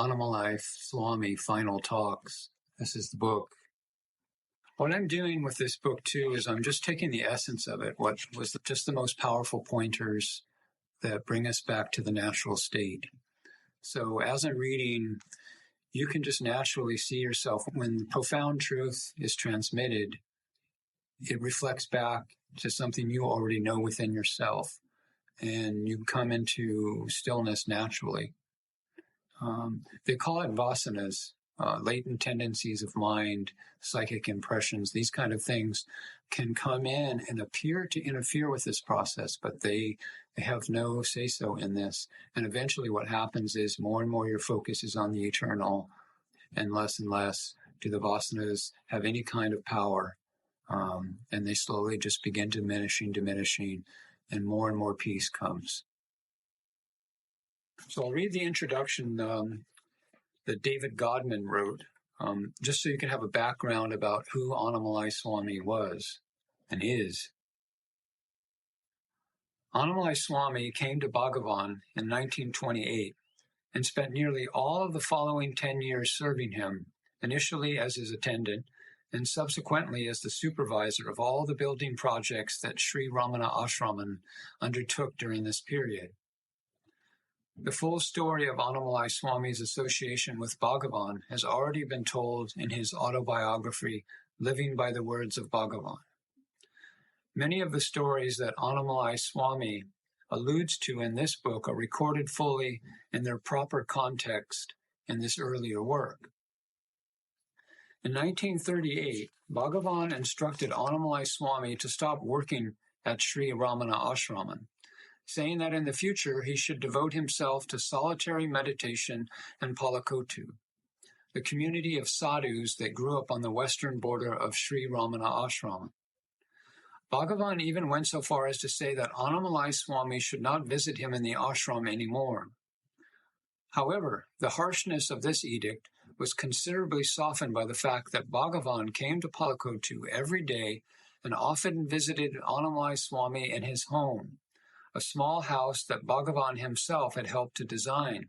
Annamalai Swami, Final Talks. This is the book. What I'm doing with this book, too, is I'm just taking the essence of it, what was just the most powerful pointers that bring us back to the natural state. So as I'm reading, you can just naturally see yourself. When profound truth is transmitted, it reflects back to something you already know within yourself, and you come into stillness naturally. They call it vasanas, latent tendencies of mind, psychic impressions. These kind of things can come in and appear to interfere with this process, but they have no say-so in this. And eventually what happens is more and more your focus is on the eternal, and less do the vasanas have any kind of power. And they slowly just begin diminishing, and more peace comes. So I'll read the introduction that David Godman wrote, just so you can have a background about who Annamalai Swami was and is. Annamalai Swami came to Bhagavan in 1928 and spent nearly all of the following 10 years serving him, initially as his attendant and subsequently as the supervisor of all the building projects that Sri Ramana Ashraman undertook during this period. The full story of Annamalai Swami's association with Bhagavan has already been told in his autobiography, Living by the Words of Bhagavan. Many of the stories that Annamalai Swami alludes to in this book are recorded fully in their proper context in this earlier work. In 1938, Bhagavan instructed Annamalai Swami to stop working at Sri Ramana Ashraman, saying that in the future he should devote himself to solitary meditation and Palakotu, the community of sadhus that grew up on the western border of Sri Ramana Ashram. Bhagavan even went so far as to say that Annamalai Swami should not visit him in the ashram anymore. However, the harshness of this edict was considerably softened by the fact that Bhagavan came to Palakotu every day and often visited Annamalai Swami in his home, a small house that Bhagavan himself had helped to design.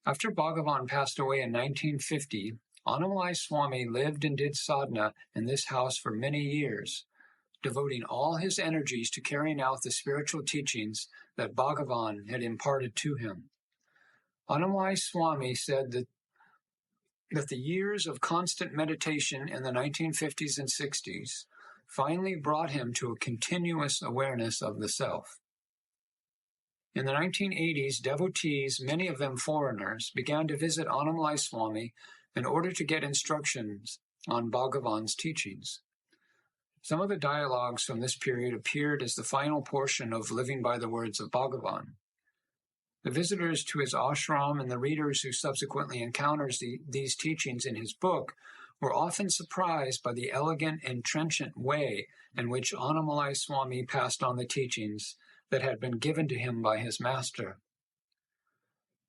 After Bhagavan passed away in 1950, Annamalai Swami lived and did sadhana in this house for many years, devoting all his energies to carrying out the spiritual teachings that Bhagavan had imparted to him. Annamalai Swami said that the years of constant meditation in the 1950s and 60s finally brought him to a continuous awareness of the self. In the 1980s, devotees, many of them foreigners, began to visit Annamalai Swami in order to get instructions on Bhagavan's teachings. Some of the dialogues from this period appeared as the final portion of Living by the Words of Bhagavan. The visitors to his ashram and the readers who subsequently encountered these teachings in his book were often surprised by the elegant and trenchant way in which Annamalai Swami passed on the teachings that had been given to him by his master.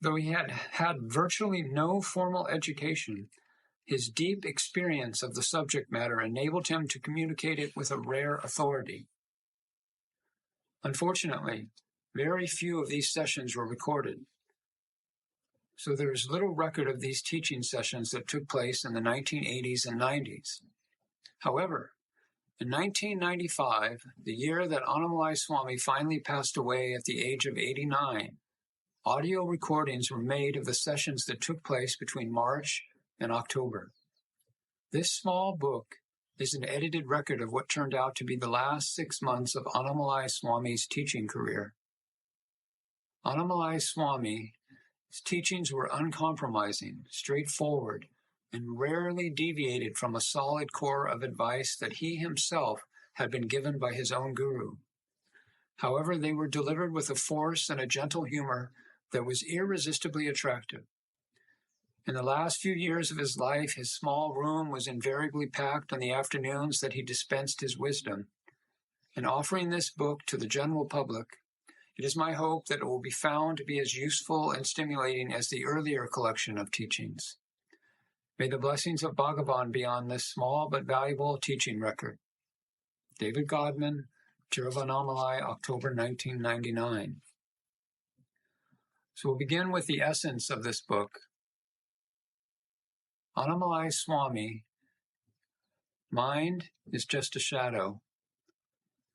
Though he had had virtually no formal education, his deep experience of the subject matter enabled him to communicate it with a rare authority. Unfortunately, very few of these sessions were recorded, so there is little record of these teaching sessions that took place in the 1980s and 90s. However, in 1995, the year that Annamalai Swami finally passed away at the age of 89, audio recordings were made of the sessions that took place between March and October. This small book is an edited record of what turned out to be the last 6 months of Annamalai Swami's teaching career. Annamalai Swami's teachings were uncompromising, straightforward, and rarely deviated from a solid core of advice that he himself had been given by his own guru. However, they were delivered with a force and a gentle humor that was irresistibly attractive. In the last few years of his life, his small room was invariably packed on the afternoons that he dispensed his wisdom. In offering this book to the general public, it is my hope that it will be found to be as useful and stimulating as the earlier collection of teachings. May the blessings of Bhagavan be on this small but valuable teaching record. David Godman, Tiruvannamalai, October 1999. So we'll begin with the essence of this book. Annamalai Swami, mind is just a shadow.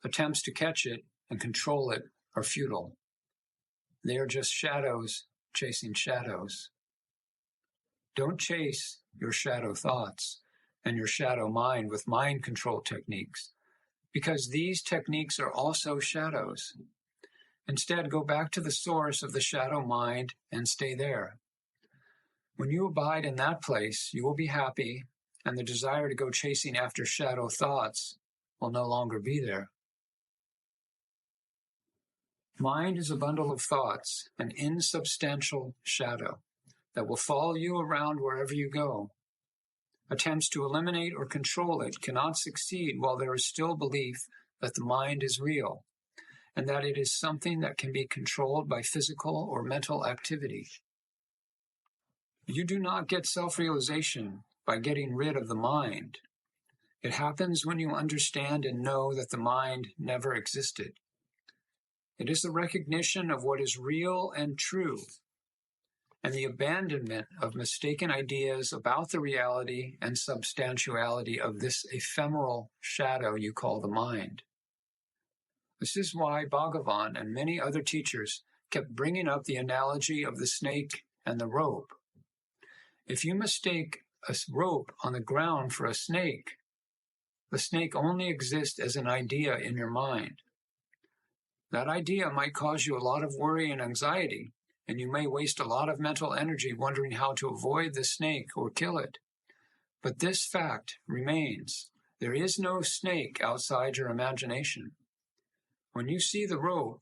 Attempts to catch it and control it are futile. They are just shadows chasing shadows. Don't chase your shadow thoughts and your shadow mind with mind control techniques, because these techniques are also shadows. Instead, go back to the source of the shadow mind and stay there. When you abide in that place, you will be happy, and the desire to go chasing after shadow thoughts will no longer be there. Mind is a bundle of thoughts, an insubstantial shadow that will follow you around wherever you go. Attempts to eliminate or control it cannot succeed while there is still belief that the mind is real, and that it is something that can be controlled by physical or mental activity. You do not get self-realization by getting rid of the mind. It happens when you understand and know that the mind never existed. It is the recognition of what is real and true, and the abandonment of mistaken ideas about the reality and substantiality of this ephemeral shadow you call the mind. This is why Bhagavan and many other teachers kept bringing up the analogy of the snake and the rope. If you mistake a rope on the ground for a snake, the snake only exists as an idea in your mind. That idea might cause you a lot of worry and anxiety, and you may waste a lot of mental energy wondering how to avoid the snake or kill it. But this fact remains: there is no snake outside your imagination. When you see the rope,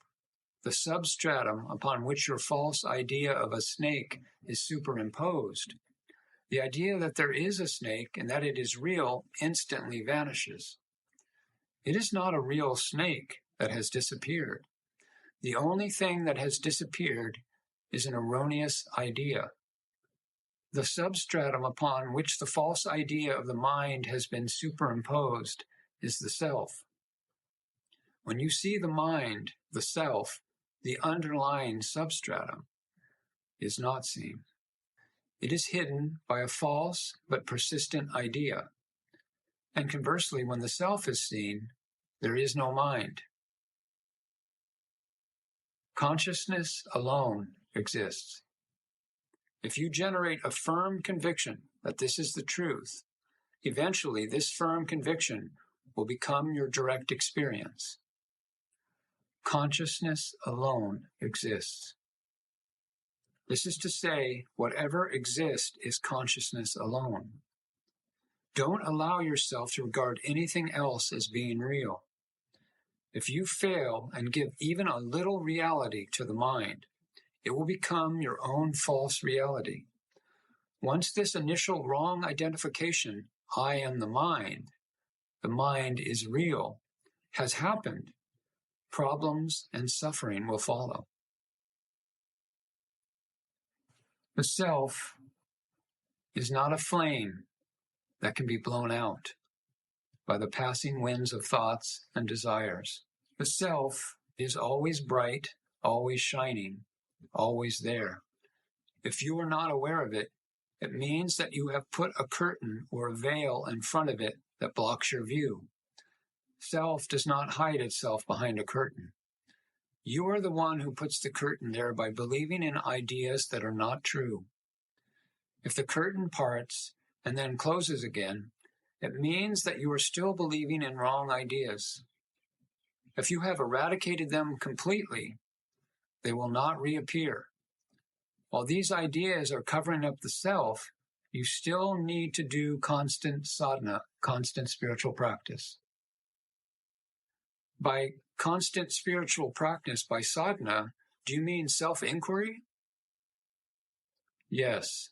the substratum upon which your false idea of a snake is superimposed, the idea that there is a snake and that it is real instantly vanishes. It is not a real snake that has disappeared. The only thing that has disappeared is an erroneous idea. The substratum upon which the false idea of the mind has been superimposed is the self. When you see the mind, the self, the underlying substratum is not seen. It is hidden by a false but persistent idea. And conversely, when the self is seen, there is no mind. Consciousness alone exists. If you generate a firm conviction that this is the truth, eventually this firm conviction will become your direct experience. Consciousness alone exists. This is to say, whatever exists is consciousness alone. Don't allow yourself to regard anything else as being real. If you fail and give even a little reality to the mind, it will become your own false reality. Once this initial wrong identification, I am the mind is real, has happened, problems and suffering will follow. The self is not a flame that can be blown out by the passing winds of thoughts and desires. The self is always bright, always shining, always there. If you are not aware of it, it means that you have put a curtain or a veil in front of it that blocks your view. Self does not hide itself behind a curtain. You are the one who puts the curtain there by believing in ideas that are not true. If the curtain parts and then closes again, it means that you are still believing in wrong ideas. If you have eradicated them completely, they will not reappear. While these ideas are covering up the self, you still need to do constant sadhana, constant spiritual practice. By constant spiritual practice, by sadhana, do you mean self-inquiry? Yes.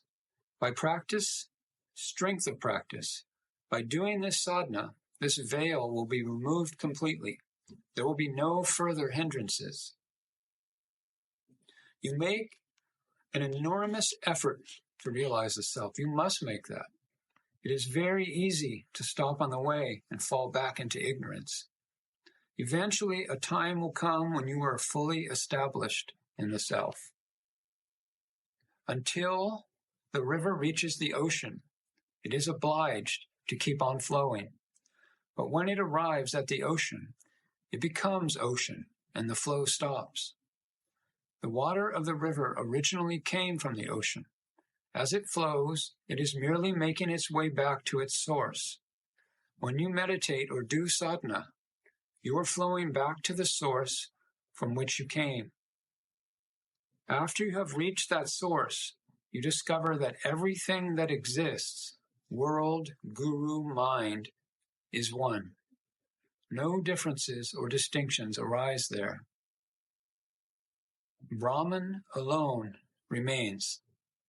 By practice, strength of practice. By doing this sadhana, this veil will be removed completely. There will be no further hindrances. You make an enormous effort to realize the self. You must make that. It is very easy to stop on the way and fall back into ignorance. Eventually, a time will come when you are fully established in the self. Until the river reaches the ocean, it is obliged to keep on flowing. But when it arrives at the ocean, it becomes ocean, and the flow stops. The water of the river originally came from the ocean. As it flows, it is merely making its way back to its source. When you meditate or do sadhana, you are flowing back to the source from which you came. After you have reached that source, you discover that everything that exists, world, guru, mind, is one. No differences or distinctions arise there. Brahman alone remains,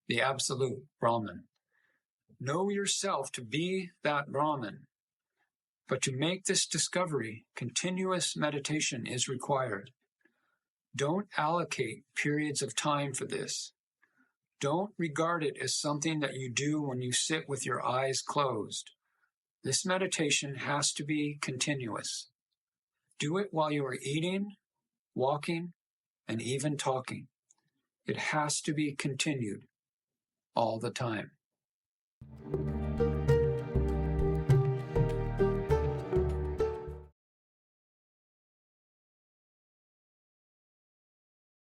the absolute Brahman. Know yourself to be that Brahman. But to make this discovery, continuous meditation is required. Don't allocate periods of time for this. Don't regard it as something that you do when you sit with your eyes closed. This meditation has to be continuous. Do it while you are eating, walking, and even talking. It has to be continued all the time.